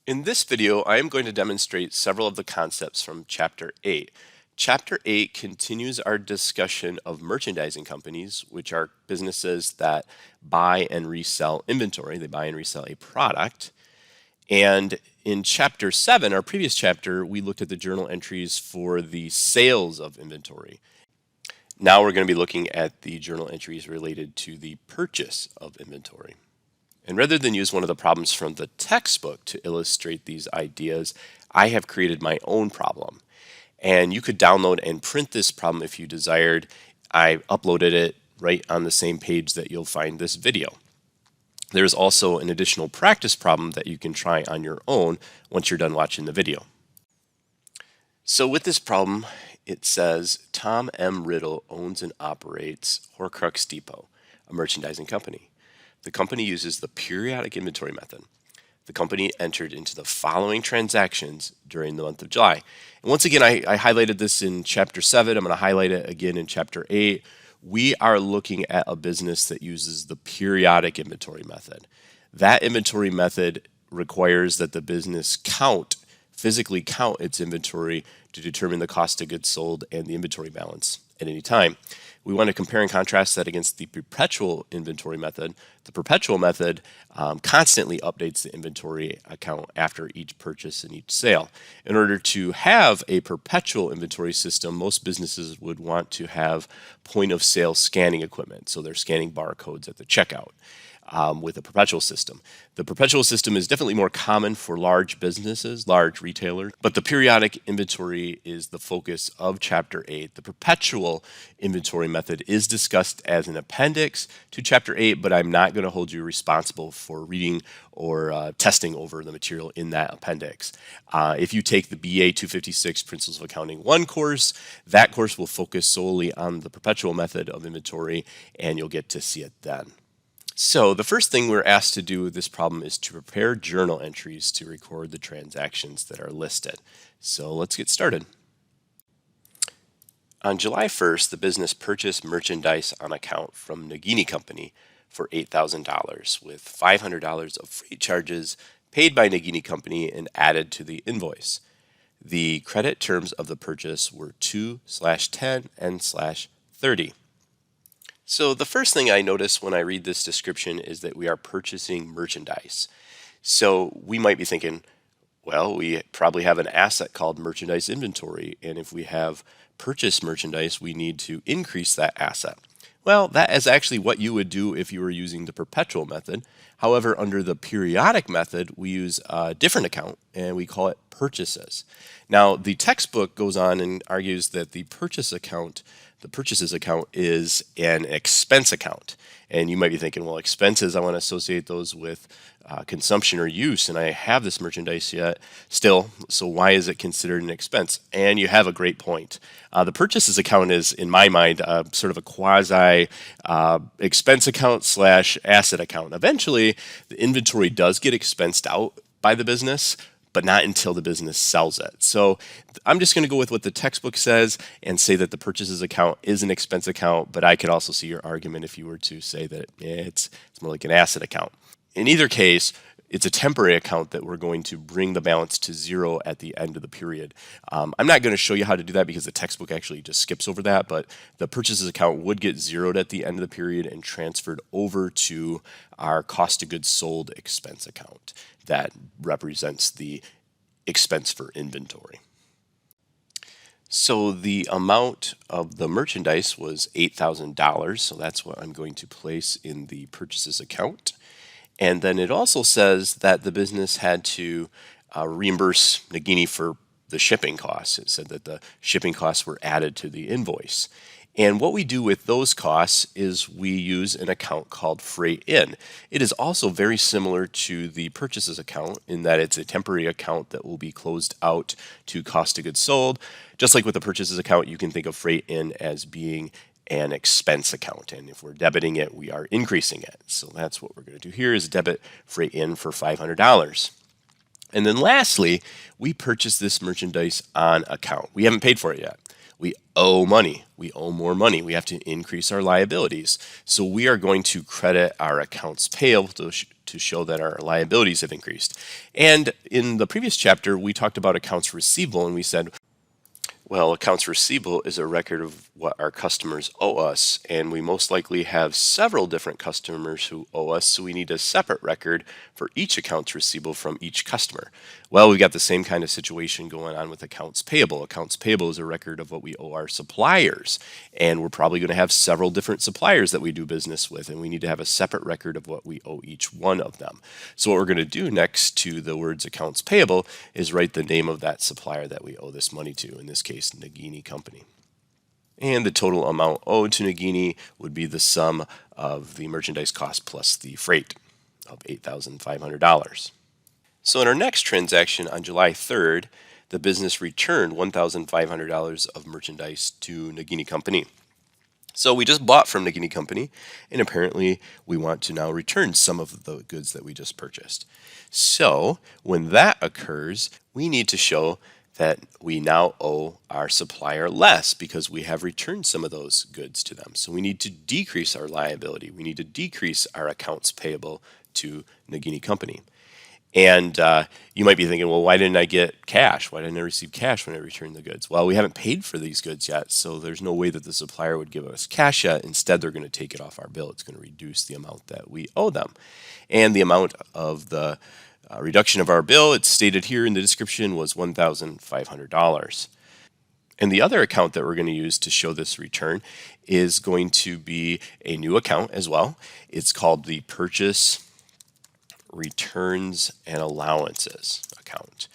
In this video, I am going to demonstrate several of the concepts from Chapter 8. Chapter 8 continues our discussion of merchandising companies, which are businesses that buy and resell inventory. They buy and resell a product. And in Chapter 7, our previous chapter, we looked at the journal entries for the sales of inventory. Now we're going to be looking at the journal entries related to the purchase of inventory. And rather than use one of the problems from the textbook to illustrate these ideas, I have created my own problem. And you could download and print this problem if you desired. I uploaded it right on the same page that you'll find this video. There's also an additional practice problem that you can try on your own once you're done watching the video. So with this problem, it says Tom M. Riddle owns and operates Horcrux Depot, a merchandising company. The company uses the periodic inventory method. The company entered into the following transactions during the month of July. And once again, I highlighted this in Chapter 7. I'm going to highlight it again in Chapter 8. We are looking at a business that uses the periodic inventory method. That inventory method requires that the business physically count its inventory to determine the cost of goods sold and the inventory balance at any time. We want to compare and contrast that against the perpetual inventory method. The perpetual method constantly updates the inventory account after each purchase and each sale. In order to have a perpetual inventory system, most businesses would want to have point of sale scanning equipment. So they're scanning barcodes at the checkout. With a perpetual system. The perpetual system is definitely more common for large businesses, large retailers, but the periodic inventory is the focus of Chapter 8. The perpetual inventory method is discussed as an appendix to Chapter 8, but I'm not going to hold you responsible for reading or testing over the material in that appendix. If you take the BA156 Principles of Accounting 1 course, that course will focus solely on the perpetual method of inventory, and you'll get to see it then. So the first thing we're asked to do with this problem is to prepare journal entries to record the transactions that are listed. So let's get started. On July 1st, the business purchased merchandise on account from Nagini Company for $8,000 with $500 of freight charges paid by Nagini Company and added to the invoice. The credit terms of the purchase were 2/10 and /30. So the first thing I notice when I read this description is that we are purchasing merchandise. So we might be thinking, well, we probably have an asset called merchandise inventory, and if we have purchased merchandise, we need to increase that asset. Well, that is actually what you would do if you were using the perpetual method. However, under the periodic method, we use a different account, and we call it purchases. Now, the textbook goes on and argues that the purchases account is an expense account. And you might be thinking, well, expenses, I want to associate those with consumption or use, and I have this merchandise yet still, so why is it considered an expense? And you have a great point. The purchases account is, in my mind, sort of a quasi expense account / asset account. Eventually, the inventory does get expensed out by the business, but not until the business sells it. So I'm just going to go with what the textbook says and say that the purchases account is an expense account, but I could also see your argument if you were to say that it's more like an asset account. In either case, it's a temporary account that we're going to bring the balance to zero at the end of the period. I'm not going to show you how to do that because the textbook actually just skips over that, but the purchases account would get zeroed at the end of the period and transferred over to our cost of goods sold expense account that represents the expense for inventory. So the amount of the merchandise was $8,000, so that's what I'm going to place in the purchases account. And then it also says that the business had to reimburse Nagini for the shipping costs. It said that the shipping costs were added to the invoice. And what we do with those costs is we use an account called freight in. It is also very similar to the purchases account in that it's a temporary account that will be closed out to cost of goods sold. Just like with the purchases account, you can think of freight in as being an expense account, and if we're debiting it, we are increasing it. So that's what we're going to do here is debit freight in for $500. And then lastly, we purchase this merchandise on account. We haven't paid for it yet. We owe money. We owe more money. We have to increase our liabilities. So we are going to credit our accounts payable to show that our liabilities have increased. And in the previous chapter, we talked about accounts receivable, and we said, well, accounts receivable is a record of what our customers owe us, and we most likely have several different customers who owe us, so we need a separate record for each accounts receivable from each customer. Well, we've got the same kind of situation going on with accounts payable. Accounts payable is a record of what we owe our suppliers, and we're probably going to have several different suppliers that we do business with, and we need to have a separate record of what we owe each one of them. So what we're going to do next to the words accounts payable is write the name of that supplier that we owe this money to, in this case, Nagini Company. And the total amount owed to Nagini would be the sum of the merchandise cost plus the freight of $8,500. So in our next transaction on July 3rd, the business returned $1,500 of merchandise to Nagini Company. So we just bought from Nagini Company, and apparently we want to now return some of the goods that we just purchased. So when that occurs, we need to show that we now owe our supplier less because we have returned some of those goods to them. So we need to decrease our liability. We need to decrease our accounts payable to Nagini Company. And you might be thinking, well, why didn't I get cash? Why didn't I receive cash when I returned the goods? Well, we haven't paid for these goods yet, so there's no way that the supplier would give us cash yet. Instead, they're going to take it off our bill. It's going to reduce the amount that we owe them. And the amount of the reduction of our bill, it's stated here in the description, was $1,500. And the other account that we're going to use to show this return is going to be a new account as well. It's called the Purchase Returns and Allowances account.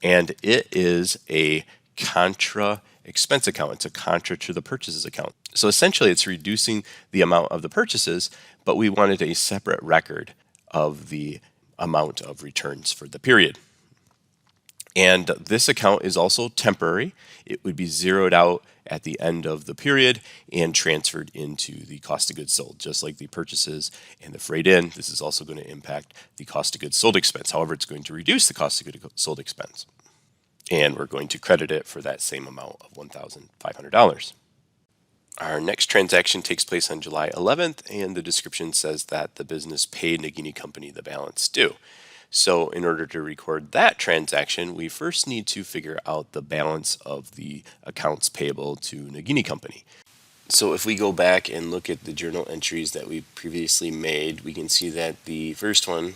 And it is a contra expense account. It's a contra to the purchases account. So essentially it's reducing the amount of the purchases, but we wanted a separate record of the amount of returns for the period. And this account is also temporary. It would be zeroed out at the end of the period and transferred into the cost of goods sold. Just like the purchases and the freight in, this is also going to impact the cost of goods sold expense. However, it's going to reduce the cost of goods sold expense. And we're going to credit it for that same amount of $1,500. Our next transaction takes place on July 11th, and the description says that the business paid Nagini Company the balance due. So in order to record that transaction, we first need to figure out the balance of the accounts payable to Nagini Company. So if we go back and look at the journal entries that we previously made, we can see that the first one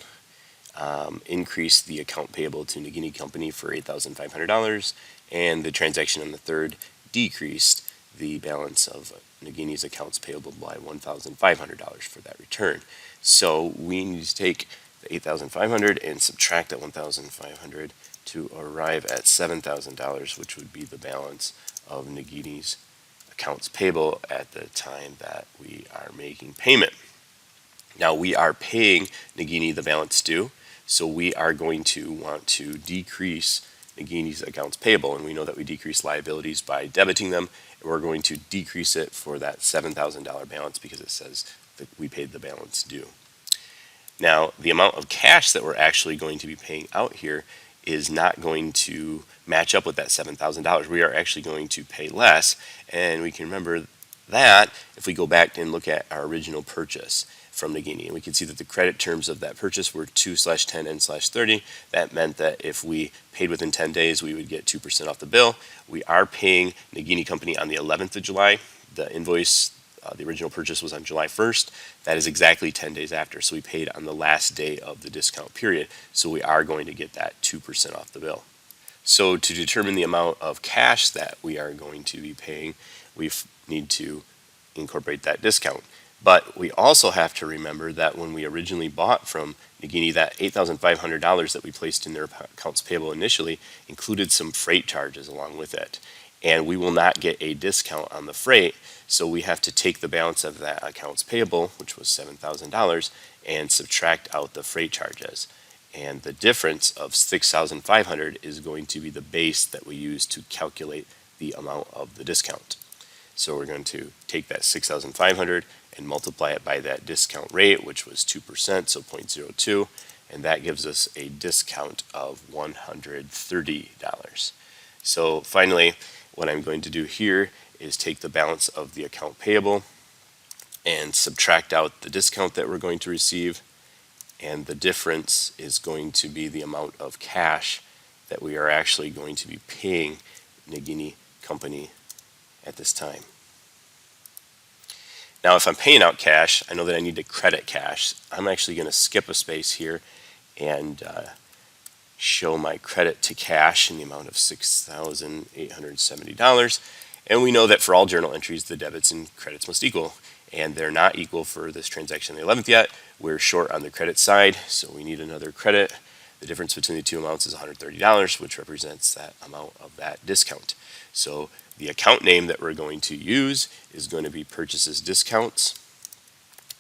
increased the account payable to Nagini Company for $8,500, and the transaction on the third decreased the balance of Nagini's accounts payable by $1,500 for that return. So we need to take the $8,500 and subtract that $1,500 to arrive at $7,000, which would be the balance of Nagini's accounts payable at the time that we are making payment. Now we are paying Nagini the balance due, so we are going to want to decrease Nagini's accounts payable, and we know that we decrease liabilities by debiting them, and we're going to decrease it for that $7,000 balance because it says that we paid the balance due. Now, the amount of cash that we're actually going to be paying out here is not going to match up with that $7,000. We are actually going to pay less, and we can remember that if we go back and look at our original purchase from Nagini, and we can see that the credit terms of that purchase were 2/10 and/30. That meant that if we paid within 10 days, we would get 2% off the bill. We are paying Nagini Company on the 11th of July. The invoice, the original purchase was on July 1st. That is exactly 10 days after, so we paid on the last day of the discount period. So we are going to get that 2% off the bill. So to determine the amount of cash that we are going to be paying, we need to incorporate that discount. But we also have to remember that when we originally bought from Nagini, that $8,500 that we placed in their accounts payable initially included some freight charges along with it. And we will not get a discount on the freight, so we have to take the balance of that accounts payable, which was $7,000, and subtract out the freight charges. And the difference of $6,500 is going to be the base that we use to calculate the amount of the discount. So we're going to take that $6,500 and multiply it by that discount rate, which was 2%, so 0.02, and that gives us a discount of $130. So finally, what I'm going to do here is take the balance of the account payable and subtract out the discount that we're going to receive and the difference is going to be the amount of cash that we are actually going to be paying Nagini Company at this time. Now, if I'm paying out cash, I know that I need to credit cash. I'm actually going to skip a space here and show my credit to cash in the amount of $6,870. And we know that for all journal entries, the debits and credits must equal. And they're not equal for this transaction on the 11th yet. We're short on the credit side, so we need another credit. The difference between the two amounts is $130, which represents that amount of that discount. So the account name that we're going to use is going to be Purchases Discounts.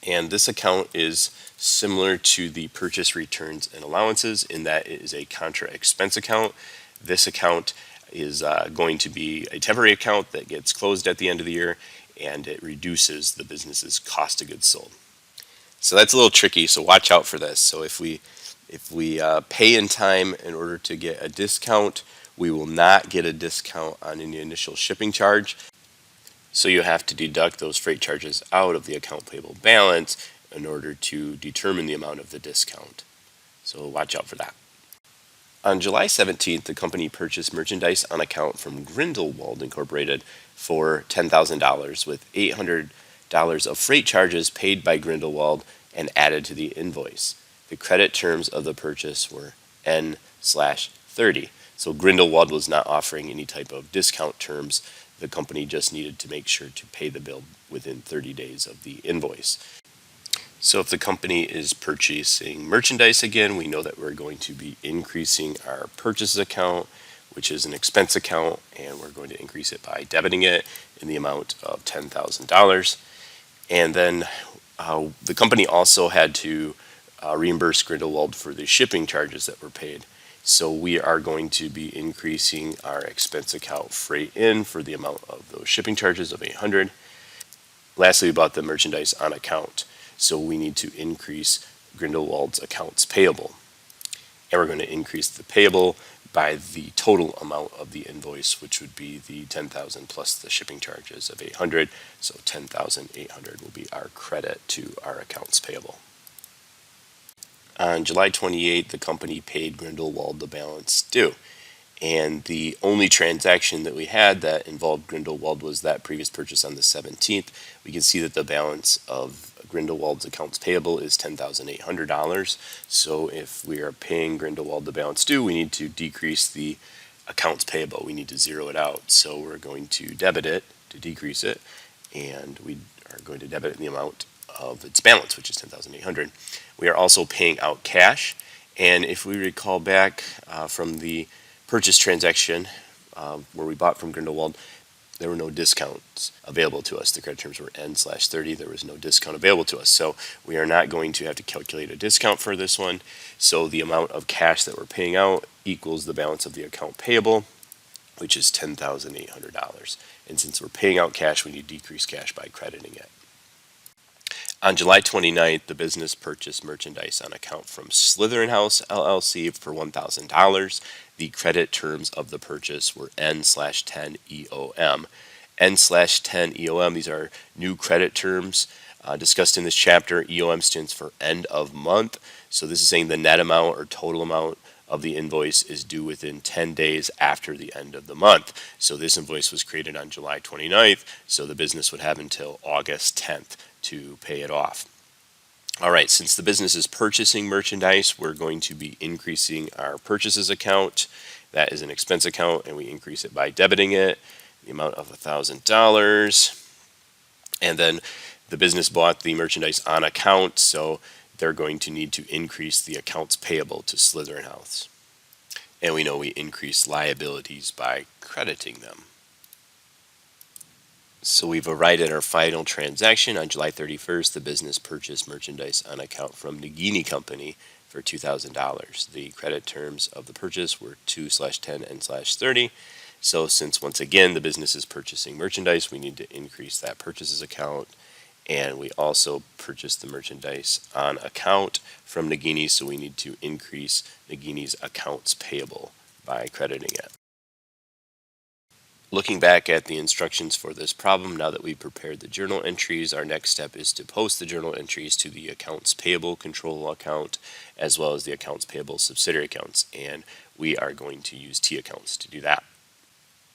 And this account is similar to the purchase returns and allowances in that it is a contra expense account. This account is going to be a temporary account that gets closed at the end of the year, and it reduces the business's cost of goods sold. So that's a little tricky, so watch out for this. So if we pay in time in order to get a discount, we will not get a discount on any initial shipping charge. So you have to deduct those freight charges out of the account payable balance in order to determine the amount of the discount. So watch out for that. On July 17th, the company purchased merchandise on account from Grindelwald Incorporated for $10,000 with $800 of freight charges paid by Grindelwald and added to the invoice. The credit terms of the purchase were N/30. So Grindelwald was not offering any type of discount terms. The company just needed to make sure to pay the bill within 30 days of the invoice. So if the company is purchasing merchandise again, we know that we're going to be increasing our purchases account, which is an expense account, and we're going to increase it by debiting it in the amount of $10,000. And then the company also had to reimburse Grindelwald for the shipping charges that were paid. So we are going to be increasing our expense account freight in for the amount of those shipping charges of $800. Lastly, we bought the merchandise on account. So we need to increase Grindelwald's accounts payable. And we're going to increase the payable by the total amount of the invoice, which would be the $10,000 plus the shipping charges of $800. So $10,800 will be our credit to our accounts payable. On July 28th, the company paid Grindelwald the balance due. And the only transaction that we had that involved Grindelwald was that previous purchase on the 17th. We can see that the balance of Grindelwald's accounts payable is $10,800. So if we are paying Grindelwald the balance due, we need to decrease the accounts payable. We need to zero it out. So we're going to debit it to decrease it, and we are going to debit it in the amount of its balance, which is $10,800. We are also paying out cash, and if we recall back from the purchase transaction where we bought from Grindelwald, there were no discounts available to us. The credit terms were N/30. There was no discount available to us. So we are not going to have to calculate a discount for this one. So the amount of cash that we're paying out equals the balance of the account payable, which is $10,800. And since we're paying out cash, we need to decrease cash by crediting it. On July 29th, the business purchased merchandise on account from Slytherin House LLC for $1,000. The credit terms of the purchase were N/10 EOM. N/10 EOM, these are new credit terms discussed in this chapter. EOM stands for end of month. So this is saying the net amount or total amount of the invoice is due within 10 days after the end of the month. So this invoice was created on July 29th, so the business would have until August 10th to pay it off. All right, since the business is purchasing merchandise, we're going to be increasing our purchases account. That is an expense account, and we increase it by debiting it, the amount of $1,000. And then the business bought the merchandise on account, so they're going to need to increase the accounts payable to Slytherin House. And we know we increase liabilities by crediting them. So we've arrived at our final transaction. On July 31st, the business purchased merchandise on account from Nagini Company for $2,000. The credit terms of the purchase were 2/10 N/30. So since once again the business is purchasing merchandise, we need to increase that purchases account. And we also purchased the merchandise on account from Nagini, so we need to increase Nagini's accounts payable by crediting it. Looking back at the instructions for this problem, now that we've prepared the journal entries, our next step is to post the journal entries to the accounts payable control account as well as the accounts payable subsidiary accounts, and we are going to use T accounts to do that.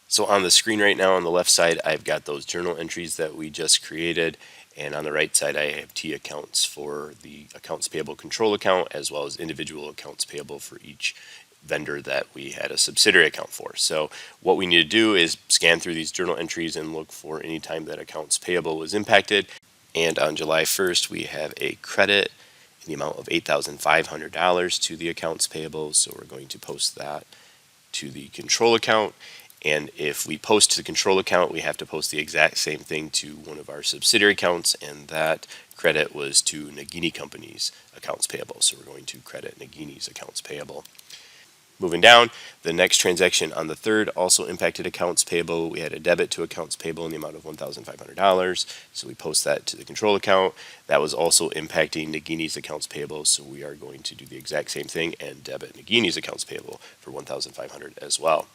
So on the screen right now on the left side, I've got those journal entries that we just created, and on the right side I have T accounts for the accounts payable control account as well as individual accounts payable for each vendor that we had a subsidiary account for. So what we need to do is scan through these journal entries and look for any time that accounts payable was impacted. And on July 1st, we have a credit in the amount of $8,500 to the accounts payable. So we're going to post that to the control account. And if we post to the control account, we have to post the exact same thing to one of our subsidiary accounts, and that credit was to Nagini Company's accounts payable. So we're going to credit Nagini's accounts payable. Moving down, the next transaction on the 3rd also impacted accounts payable. We had a debit to accounts payable in the amount of $1,500. So we post that to the control account. That was also impacting Nagini's accounts payable. So we are going to do the exact same thing and debit Nagini's accounts payable for $1,500 as well.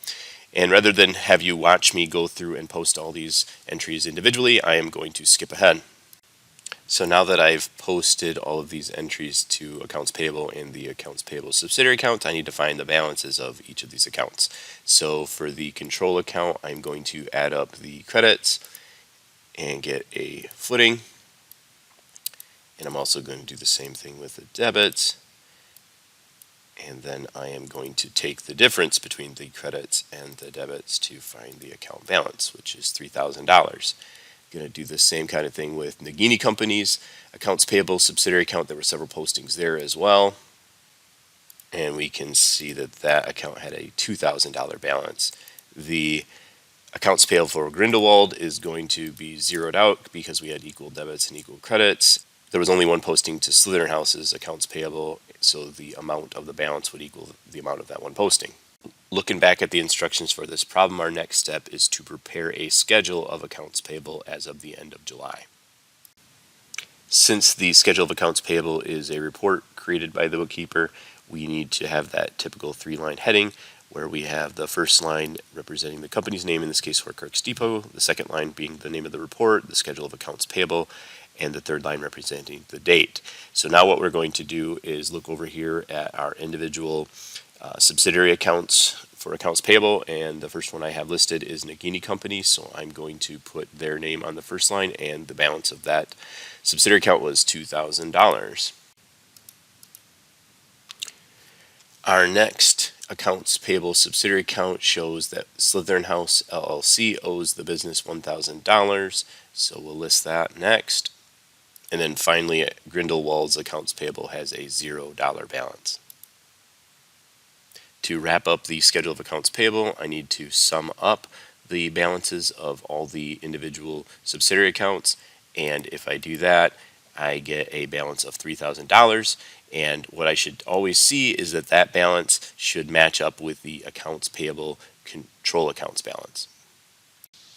And rather than have you watch me go through and post all these entries individually, I am going to skip ahead. So now that I've posted all of these entries to accounts payable and the accounts payable subsidiary account, I need to find the balances of each of these accounts. So for the control account, I'm going to add up the credits and get a footing. And I'm also going to do the same thing with the debits. And then I am going to take the difference between the credits and the debits to find the account balance, which is $3,000. Going to do the same kind of thing with Nagini Company's accounts payable subsidiary account. There were several postings there as well, and we can see that that account had a $2,000 balance. The accounts payable for Grindelwald is going to be zeroed out because we had equal debits and equal credits. There was only one posting to Slytherin House's accounts payable, so the amount of the balance would equal the amount of that one posting. Looking back at the instructions for this problem, our next step is to prepare a schedule of accounts payable as of the end of July. Since the schedule of accounts payable is a report created by the bookkeeper, we need to have that typical 3-line heading where we have the first line representing the company's name, in this case Horcrux Depot, the second line being the name of the report, the schedule of accounts payable, and the third line representing the date. So now what we're going to do is look over here at our individual subsidiary accounts for accounts payable, and the first one I have listed is Nagini Company, so I'm going to put their name on the first line, and the balance of that subsidiary account was $2,000. Our next accounts payable subsidiary account shows that Slytherin House LLC owes the business $1,000, so we'll list that next. And then finally, Grindelwald's accounts payable has a $0 balance. To wrap up the schedule of accounts payable, I need to sum up the balances of all the individual subsidiary accounts, and if I do that, I get a balance of $3,000, and what I should always see is that that balance should match up with the accounts payable control accounts balance.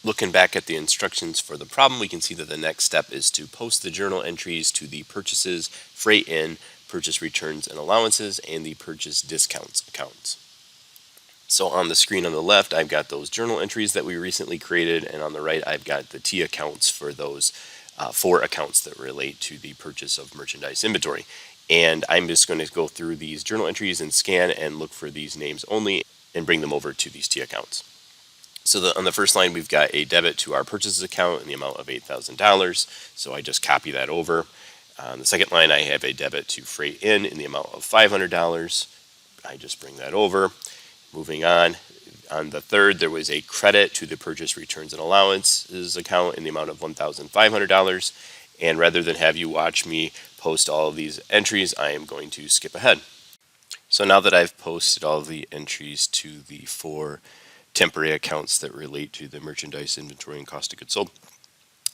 Looking back at the instructions for the problem, we can see that the next step is to post the journal entries to the purchases, freight in, purchase returns and allowances, and the purchase discounts accounts. So on the screen on the left, I've got those journal entries that we recently created, and on the right, I've got the T accounts for those 4 accounts that relate to the purchase of merchandise inventory. And I'm just going to go through these journal entries and scan and look for these names only and bring them over to these T accounts. So on the first line, we've got a debit to our purchases account in the amount of $8,000, so I just copy that over. On the second line, I have a debit to freight in the amount of $500. I just bring that over. Moving on the third, there was a credit to the purchase returns and allowances account in the amount of $1,500. And rather than have you watch me post all of these entries, I am going to skip ahead. So now that I've posted all the entries to the 4 temporary accounts that relate to the merchandise inventory and cost of goods sold,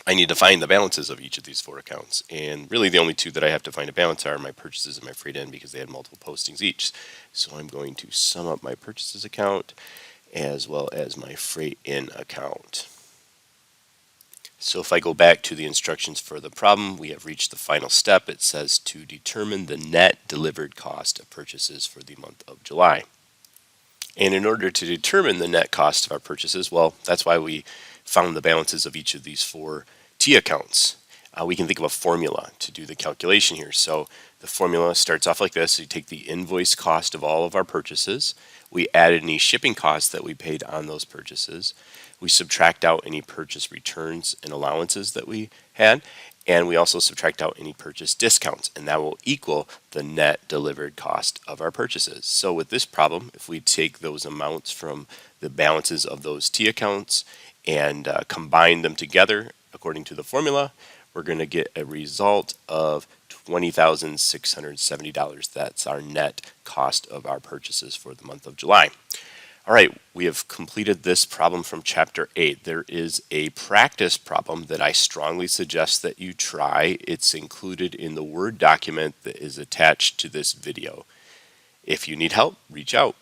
I need to find the balances of each of these 4 accounts. And really the only 2 that I have to find a balance are my purchases and my freight in, because they had multiple postings each. So I'm going to sum up my purchases account as well as my freight in account. So if I go back to the instructions for the problem, we have reached the final step. It says to determine the net delivered cost of purchases for the month of July. And in order to determine the net cost of our purchases, well, that's why we found the balances of each of these four T accounts. We can think of a formula to do the calculation here. So the formula starts off like this. So you take the invoice cost of all of our purchases. We add any shipping costs that we paid on those purchases. We subtract out any purchase returns and allowances that we had. And we also subtract out any purchase discounts, and that will equal the net delivered cost of our purchases. So with this problem, if we take those amounts from the balances of those T accounts and combine them together according to the formula, we're going to get a result of $20,670. That's our net cost of our purchases for the month of July. All right, we have completed this problem from Chapter 8. There is a practice problem that I strongly suggest that you try. It's included in the Word document that is attached to this video. If you need help, reach out.